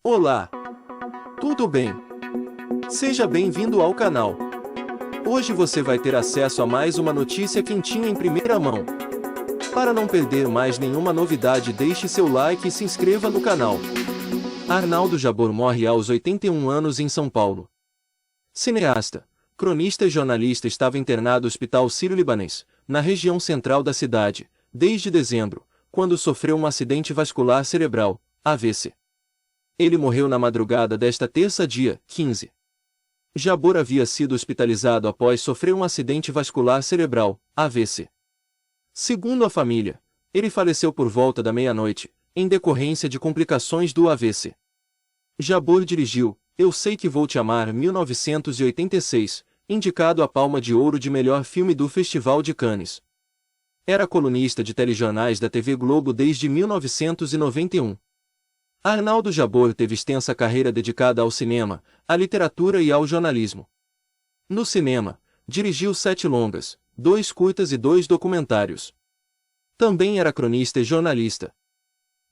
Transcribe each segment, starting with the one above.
Olá! Tudo bem? Seja bem-vindo ao canal. Hoje você vai ter acesso a mais uma notícia quentinha em primeira mão. Para não perder mais nenhuma novidade, deixe seu like e se inscreva no canal. Arnaldo Jabor morre aos 81 anos em São Paulo. Cineasta, cronista e jornalista estava internado no Hospital Sírio-Libanês, na região central da cidade, desde dezembro, quando sofreu um acidente vascular cerebral, AVC. Ele morreu na madrugada desta terça, dia 15. Jabor havia sido hospitalizado após sofrer um acidente vascular cerebral, AVC. Segundo a família, ele faleceu por volta da meia-noite, em decorrência de complicações do AVC. Jabor dirigiu Eu Sei Que Vou Te Amar 1986, indicado a Palma de Ouro de melhor filme do Festival de Cannes. Era colunista de telejornais da TV Globo desde 1991. Arnaldo Jabor teve extensa carreira dedicada ao cinema, à literatura e ao jornalismo. No cinema, dirigiu 7 longas, 2 curtas e 2 documentários. Também era cronista e jornalista.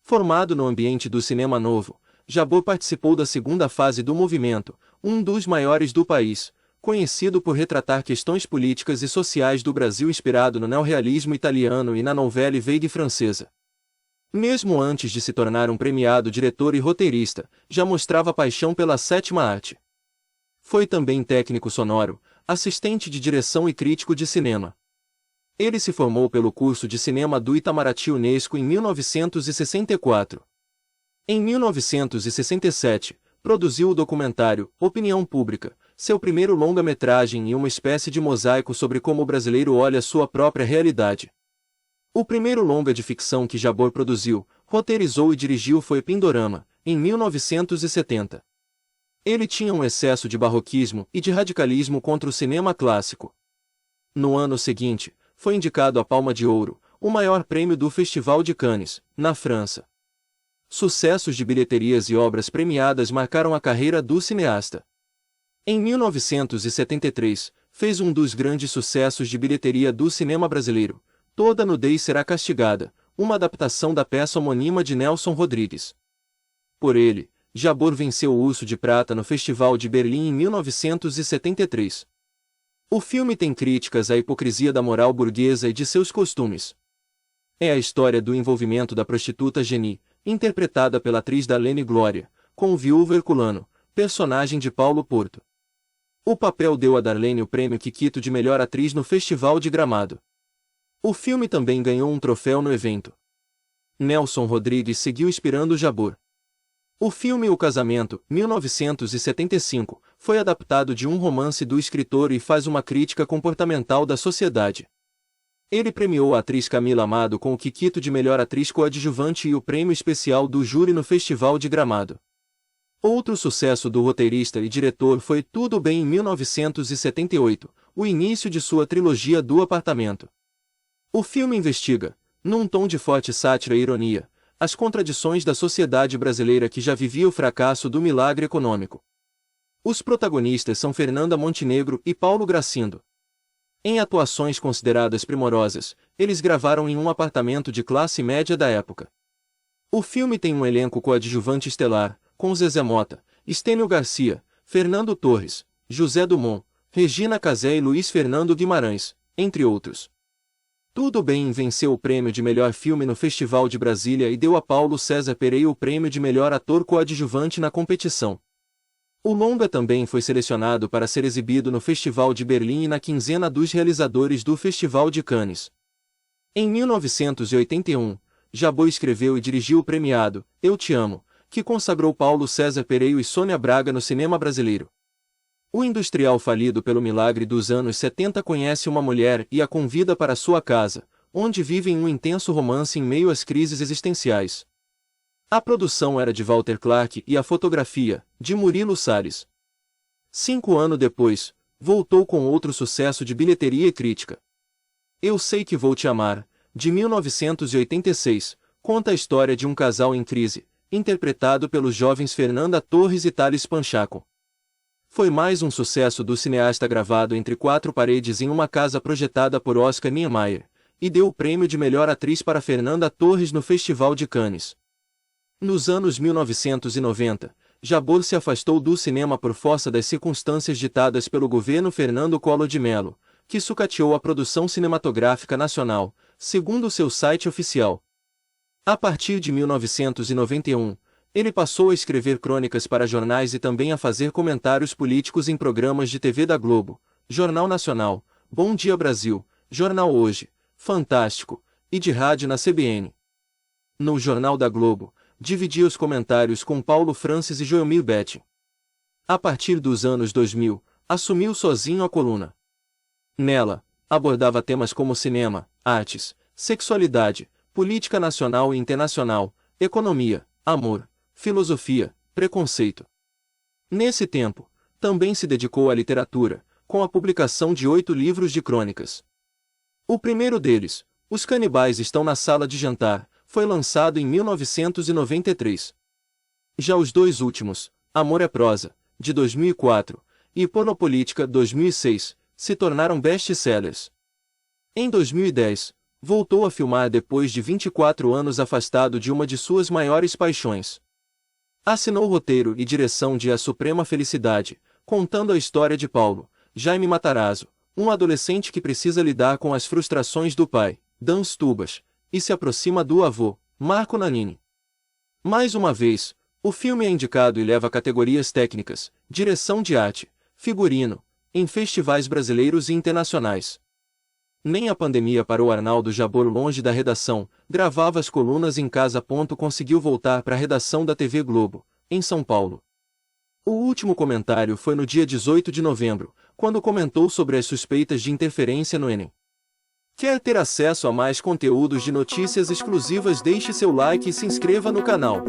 Formado no ambiente do cinema novo, Jabor participou da segunda fase do movimento, um dos maiores do país, conhecido por retratar questões políticas e sociais do Brasil inspirado no neorrealismo italiano e na Nouvelle Vague francesa. Mesmo antes de se tornar um premiado diretor e roteirista, já mostrava paixão pela sétima arte. Foi também técnico sonoro, assistente de direção e crítico de cinema. Ele se formou pelo curso de cinema do Itamaraty Unesco em 1964. Em 1967, produziu o documentário Opinião Pública, seu primeiro longa-metragem e uma espécie de mosaico sobre como o brasileiro olha sua própria realidade. O primeiro longa de ficção que Jabor produziu, roteirizou e dirigiu foi Pindorama, em 1970. Ele tinha um excesso de barroquismo e de radicalismo contra o cinema clássico. No ano seguinte, foi indicado à Palma de Ouro, o maior prêmio do Festival de Cannes, na França. Sucessos de bilheterias e obras premiadas marcaram a carreira do cineasta. Em 1973, fez um dos grandes sucessos de bilheteria do cinema brasileiro, Toda Nudez Será Castigada, uma adaptação da peça homônima de Nelson Rodrigues. Por ele, Jabor venceu o Urso de Prata no Festival de Berlim em 1973. O filme tem críticas à hipocrisia da moral burguesa e de seus costumes. É a história do envolvimento da prostituta Geni, interpretada pela atriz Darlene Glória, com o viúvo Herculano, personagem de Paulo Porto. O papel deu a Darlene o prêmio Kikito de melhor atriz no Festival de Gramado. O filme também ganhou um troféu no evento. Nelson Rodrigues seguiu inspirando Jabor. O filme O Casamento, 1975, foi adaptado de um romance do escritor e faz uma crítica comportamental da sociedade. Ele premiou a atriz Camila Amado com o Kikito de melhor atriz coadjuvante e o prêmio especial do júri no Festival de Gramado. Outro sucesso do roteirista e diretor foi Tudo Bem em 1978, o início de sua trilogia do Apartamento. O filme investiga, num tom de forte sátira e ironia, as contradições da sociedade brasileira que já vivia o fracasso do milagre econômico. Os protagonistas são Fernanda Montenegro e Paulo Gracindo. Em atuações consideradas primorosas, eles gravaram em um apartamento de classe média da época. O filme tem um elenco coadjuvante estelar, com Zezé Mota, Estênio Garcia, Fernando Torres, José Dumont, Regina Casé e Luiz Fernando Guimarães, entre outros. Tudo Bem venceu o prêmio de melhor filme no Festival de Brasília e deu a Paulo César Pereira o prêmio de melhor ator coadjuvante na competição. O longa também foi selecionado para ser exibido no Festival de Berlim e na quinzena dos realizadores do Festival de Cannes. Em 1981, Jabor escreveu e dirigiu o premiado Eu Te Amo, que consagrou Paulo César Pereira e Sônia Braga no cinema brasileiro. O industrial falido pelo milagre dos anos 70 conhece uma mulher e a convida para sua casa, onde vivem um intenso romance em meio às crises existenciais. A produção era de Walter Clark e a fotografia, de Murilo Salles. 5 anos depois, voltou com outro sucesso de bilheteria e crítica. Eu Sei Que Vou Te Amar, de 1986, conta a história de um casal em crise, interpretado pelos jovens Fernanda Torres e Thales Panchacon. Foi mais um sucesso do cineasta gravado entre 4 paredes em uma casa projetada por Oscar Niemeyer, e deu o prêmio de melhor atriz para Fernanda Torres no Festival de Cannes. Nos anos 1990, Jabor se afastou do cinema por força das circunstâncias ditadas pelo governo Fernando Collor de Mello, que sucateou a produção cinematográfica nacional, segundo seu site oficial. A partir de 1991, ele passou a escrever crônicas para jornais e também a fazer comentários políticos em programas de TV da Globo, Jornal Nacional, Bom Dia Brasil, Jornal Hoje, Fantástico, e de rádio na CBN. No Jornal da Globo, dividia os comentários com Paulo Francis e Joelmir Betting. A partir dos anos 2000, assumiu sozinho a coluna. Nela, abordava temas como cinema, artes, sexualidade, política nacional e internacional, economia, amor, filosofia, preconceito. Nesse tempo, também se dedicou à literatura, com a publicação de 8 livros de crônicas. O primeiro deles, Os Canibais Estão na Sala de Jantar, foi lançado em 1993. Já os 2 últimos, Amor é Prosa, de 2004, e Pornopolítica, 2006, se tornaram best-sellers. Em 2010, voltou a filmar depois de 24 anos afastado de uma de suas maiores paixões. Assinou roteiro e direção de A Suprema Felicidade, contando a história de Paulo, Jaime Matarazzo, um adolescente que precisa lidar com as frustrações do pai, Dan Stubach, e se aproxima do avô, Marco Nanini. Mais uma vez, o filme é indicado e leva categorias técnicas, direção de arte, figurino, em festivais brasileiros e internacionais. Nem a pandemia parou Arnaldo Jabor longe da redação, gravava as colunas em casa. Conseguiu voltar para a redação da TV Globo, em São Paulo. O último comentário foi no dia 18 de novembro, quando comentou sobre as suspeitas de interferência no Enem. Quer ter acesso a mais conteúdos de notícias exclusivas? Deixe seu like e se inscreva no canal.